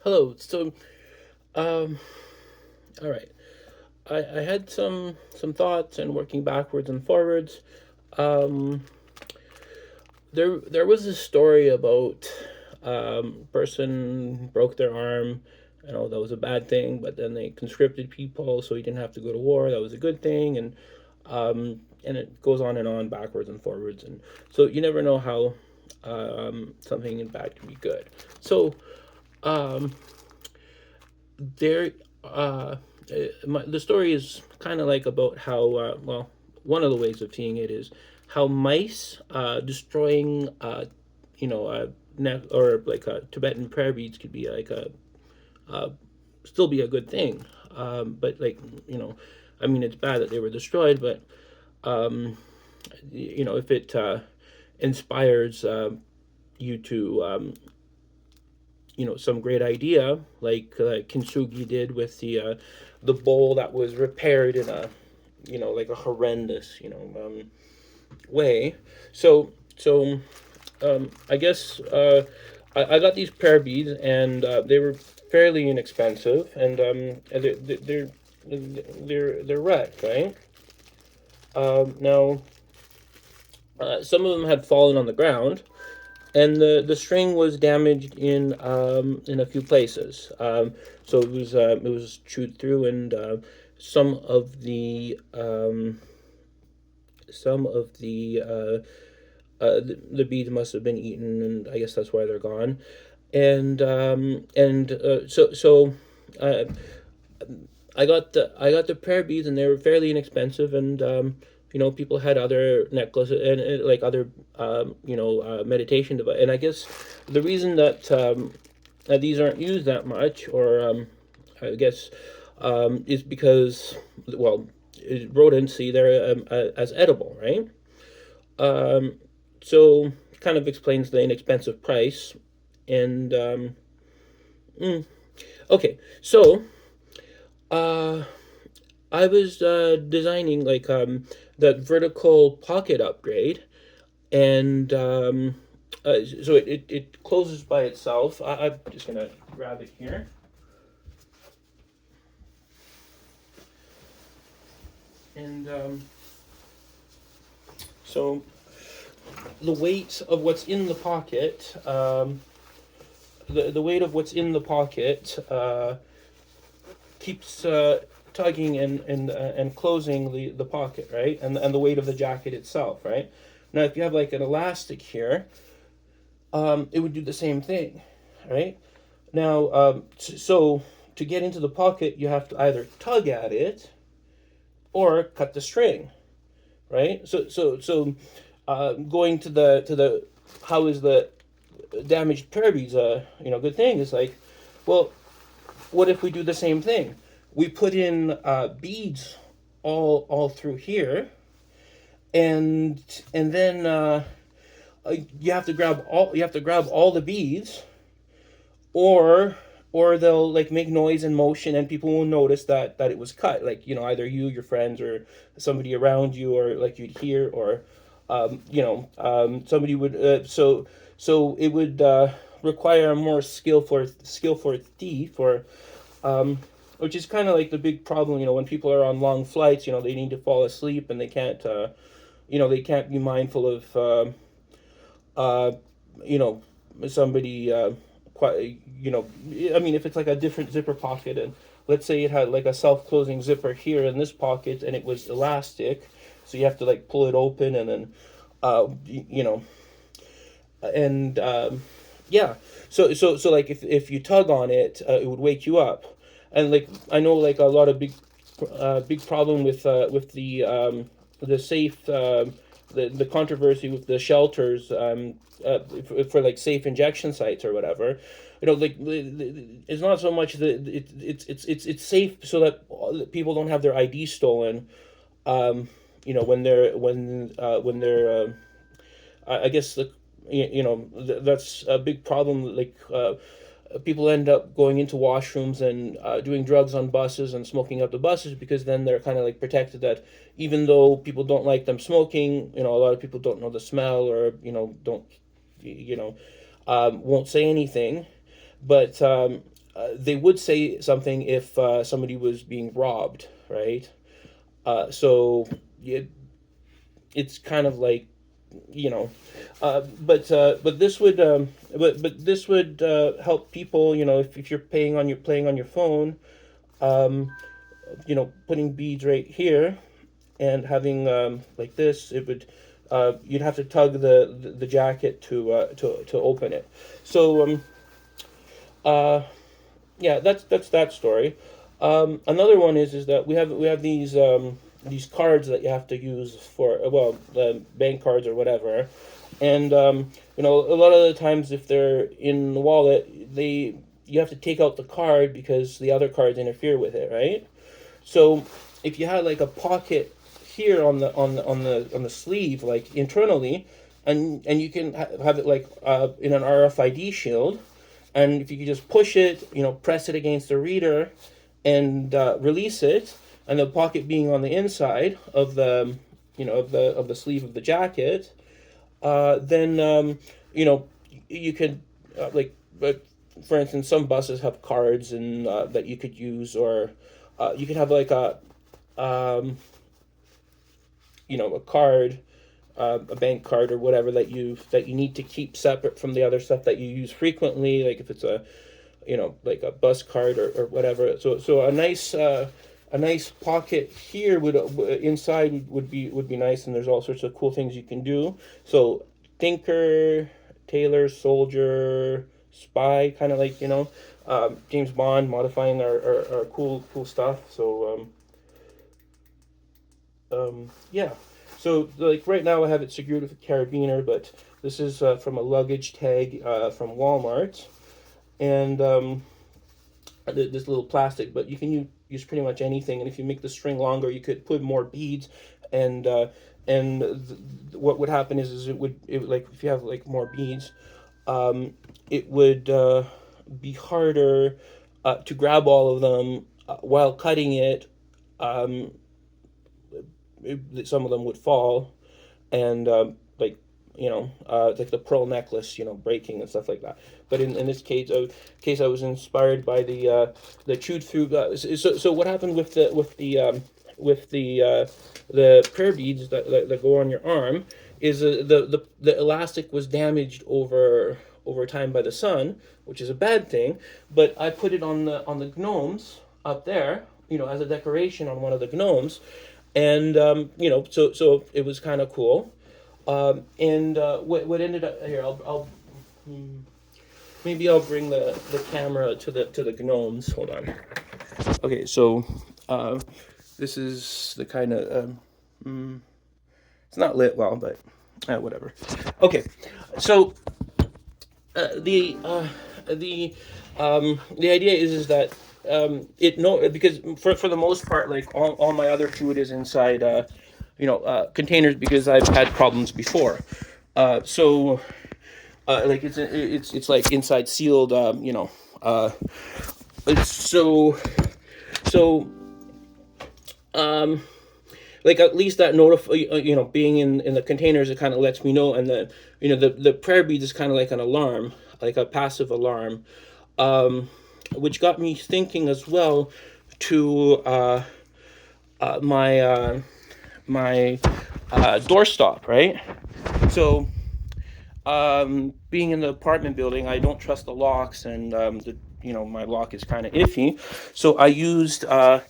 Hello. Um, all right. I had some thoughts and working backwards and forwards. Um, there was a story about person broke their arm. I know that was a bad thing, but then they conscripted people so he didn't have to go to war. That was a good thing, and it goes on backwards and forwards, and so you never know how something in bad can be good. So um, there the story is kind of like about how one of the ways of seeing it is how mice destroying or like Tibetan prayer beads could be like a still be a good thing, but like I mean it's bad that they were destroyed, but if it inspires you to some great idea like Kintsugi did with the bowl that was repaired in a like a horrendous way. So I guess I got these prayer beads and they were fairly inexpensive and they're red, right? Now some of them had fallen on the ground and the string was damaged in a few places. So it was chewed through, and some of the um, the beads must have been eaten, and I guess that's why they're gone. And uh, I got the prayer beads, and they were fairly inexpensive, and people had other necklaces and like other meditation device. And I guess the reason that these aren't used that much, or I guess, is because well, rodents see they're as edible, right? Um, so kind of explains the inexpensive price. And okay, so uh, I was designing like that vertical pocket upgrade, and so it closes by itself. I'm just gonna grab it here, and so the weight of what's in the pocket, the weight of what's in the pocket keeps tugging and closing the pocket, right? And the weight of the jacket itself, right? Now, if you have like an elastic here, it would do the same thing, right? Now, so to get into the pocket, you have to either tug at it or cut the string, right? So going to the how is the damaged Kirby's good thing is like, well, what if we do the same thing? We put in beads all through here, and then you have to grab all the beads, or they'll like make noise and motion and people will notice that it was cut, like either you, your friends, or somebody around you, or like you'd hear, or somebody would so it would require a more skillful thief, or which is kind of like the big problem, when people are on long flights, they need to fall asleep and they can't be mindful of uh, you know somebody quite I mean, if it's like a different zipper pocket, and let's say it had like a self-closing zipper here in this pocket and it was elastic, so you have to like pull it open and then you know and yeah, so like if you tug on it, it would wake you up. And like I know like a lot of big problem with the safe the controversy with the shelters, for like safe injection sites or whatever. Like it's not so much that it's safe so that people don't have their ID stolen. When they're I guess that's a big problem. Like people end up going into washrooms and doing drugs on buses and smoking up the buses, because then they're kind of like protected, that even though people don't like them smoking, a lot of people don't know the smell, or don't you know won't say anything. But they would say something if somebody was being robbed, right? So it, it's kind of like, you know, but this would but this would help people, you know, if you're playing on your phone, um, you know, putting beads right here and having like this, it would you'd have to tug the jacket to open it. So uh, yeah, that's that story. Another one is that we have these cards that you have to use for, well, the bank cards or whatever, and you know, a lot of the times if they're in the wallet, they you have to take out the card because the other cards interfere with it, right? So if you had like a pocket here on the sleeve, like internally, and you can have it like in an RFID shield, and if you could just push it, you know, press it against the reader, and release it, and the pocket being on the inside of the, you know, of the sleeve of the jacket, then you know, you could like, but for instance, some buses have cards and that you could use, or you could have like um, you know, a card, a bank card or whatever that you need to keep separate from the other stuff that you use frequently, like if it's a, you know, like a bus card or whatever. So a nice pocket here would inside would be nice, and there's all sorts of cool things you can do. So thinker, tailor, soldier, spy, kind of like, you know, James Bond modifying our cool stuff. So yeah. So like right now I have it secured with a carabiner, but this is from a luggage tag from Walmart, and this little plastic, but you can use pretty much anything. And if you make the string longer, you could put more beads, and what would happen is it would, like if you have like more beads, it would be harder to grab all of them while cutting it. Um, some of them would fall, and like, you know, like the pearl necklace, you know, breaking and stuff like that. But in this case I was inspired by the chewed through. So what happened with the prayer beads that go on your arm is the elastic was damaged over time by the sun, which is a bad thing. But I put it on the gnomes up there, you know, as a decoration on one of the gnomes, and you know, so it was kind of cool. And what ended up here, maybe I'll bring the camera to the gnomes. Hold on. Okay, so this is the kind of it's not lit well, but whatever. Okay, so the idea is that it no because for the most part, like all my other food is inside you know, containers, because I've had problems before. So like it's like inside sealed, you know, so so um like at least that notify, you know, being in the containers, it kind of lets me know. And the, you know, the prayer beads is kind of like an alarm, like a passive alarm, which got me thinking as well to my doorstop, right? So being in the apartment building, I don't trust the locks, and you know, my lock is kind of iffy. So I used a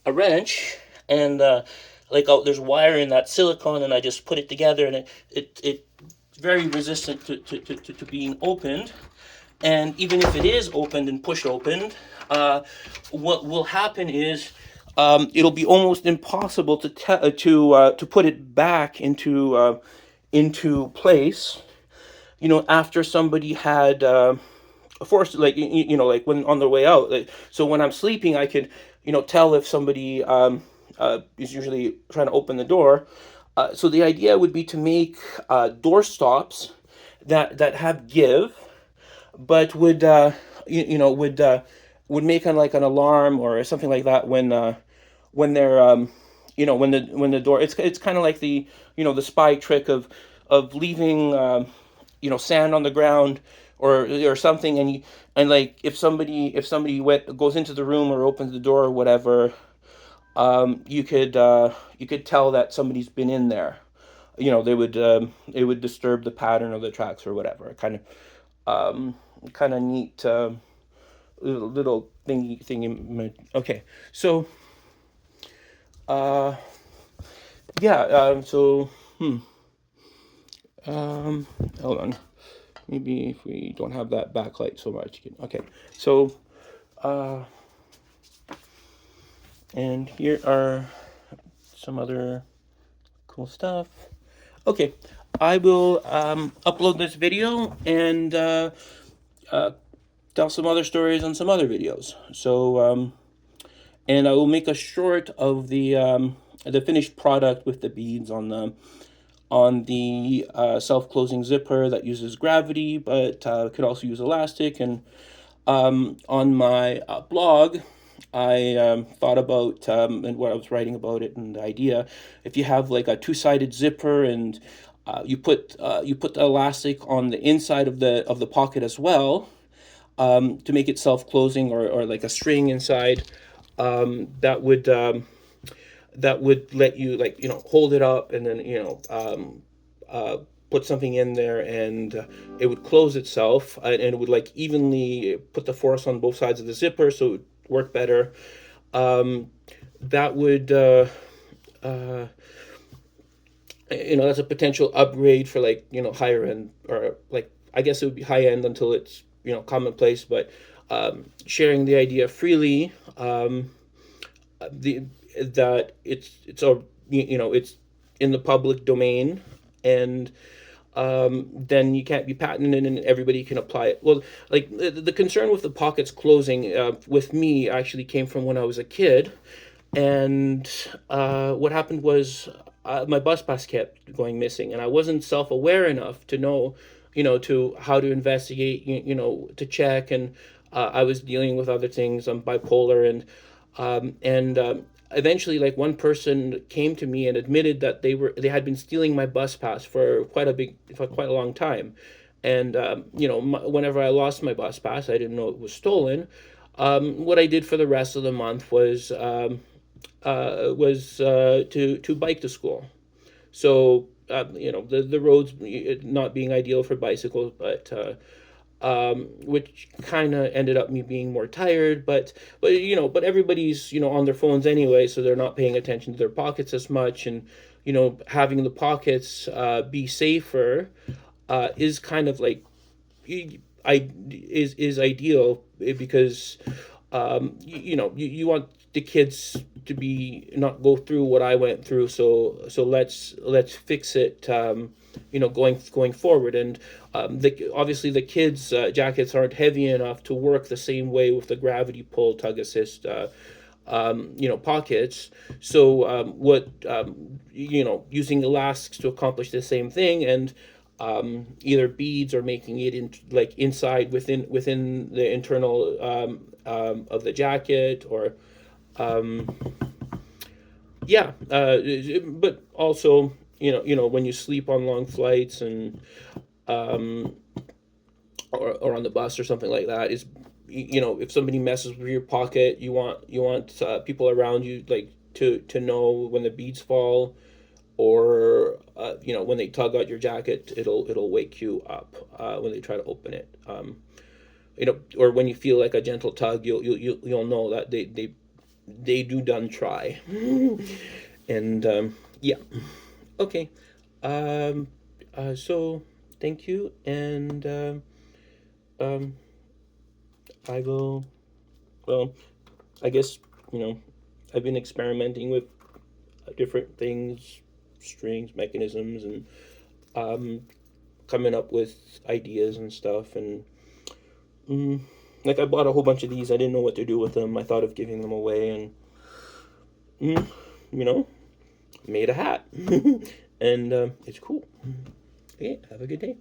wrench, and like, there's wire in that silicone, and I just put it together, and it's very resistant to being opened. And even if it is opened and pushed open, what will happen is it'll be almost impossible to put it back into place. You know, after somebody had forced, like, you know, like when on their way out. Like, so when I'm sleeping, I could, you know, tell if somebody is usually trying to open the door. So the idea would be to make door stops that have give, but would you know, would make kind of like an alarm or something like that when they're you know, when the door, it's kind of like the, you know, the spy trick of leaving you know, sand on the ground or something, and like if somebody goes into the room or opens the door or whatever, you could tell that somebody's been in there. They would it would disturb the pattern of the tracks or whatever. Kind of neat, little thingy. Okay, so uh, yeah. So hold on. Maybe if we don't have that backlight so much. Okay, so uh, and here are some other cool stuff. Okay, I will upload this video and tell some other stories on some other videos. So and I will make a short of the finished product with the beads on the self-closing zipper that uses gravity, but could also use elastic. And on my blog, I thought about and what I was writing about it and the idea. If you have like a two-sided zipper and you put the elastic on the inside of the pocket as well, to make it self-closing, or like a string inside, that would let you, like, hold it up and then put something in there, and it would close itself, and it would like evenly put the force on both sides of the zipper, so it would work better. That would that's a potential upgrade for, like, higher end, or like, I guess it would be high end until it's commonplace, but sharing the idea freely, the that it's in the public domain, and then you can't be patented and everybody can apply it. Well, like, the concern with the pockets closing, with me, actually came from when I was a kid, and what happened was, my bus pass kept going missing, and I wasn't self-aware enough to know, to how to investigate, to check, and I was dealing with other things. I'm bipolar, and eventually, like, one person came to me and admitted that they had been stealing my bus pass for quite a long time. And whenever I lost my bus pass, I didn't know it was stolen. What I did for the rest of the month was to bike to school. So the roads not being ideal for bicycles, but which kind of ended up me being more tired. But everybody's on their phones anyway, so they're not paying attention to their pockets as much, and having the pockets be safer is kind of like, is ideal, because you want the kids to be not go through what I went through. So let's fix it, going forward. And obviously the kids jackets aren't heavy enough to work the same way with the gravity pull tug assist pockets. So using elastics to accomplish the same thing, and either beads, or making it like inside within the internal of the jacket, or yeah. But also, when you sleep on long flights, and or on the bus or something like that, is, if somebody messes with your pocket, you want people around you, like, to know when the beads fall, or when they tug out your jacket, it'll wake you up when they try to open it. Or when you feel like a gentle tug, you'll know that they do done try. And yeah. Okay. So thank you, and um, I will. Well, I guess I've been experimenting with different things, strings, mechanisms, and coming up with ideas and stuff. And like, I bought a whole bunch of these. I didn't know what to do with them. I thought of giving them away, and you know, made a hat, and it's cool. Okay, have a good day.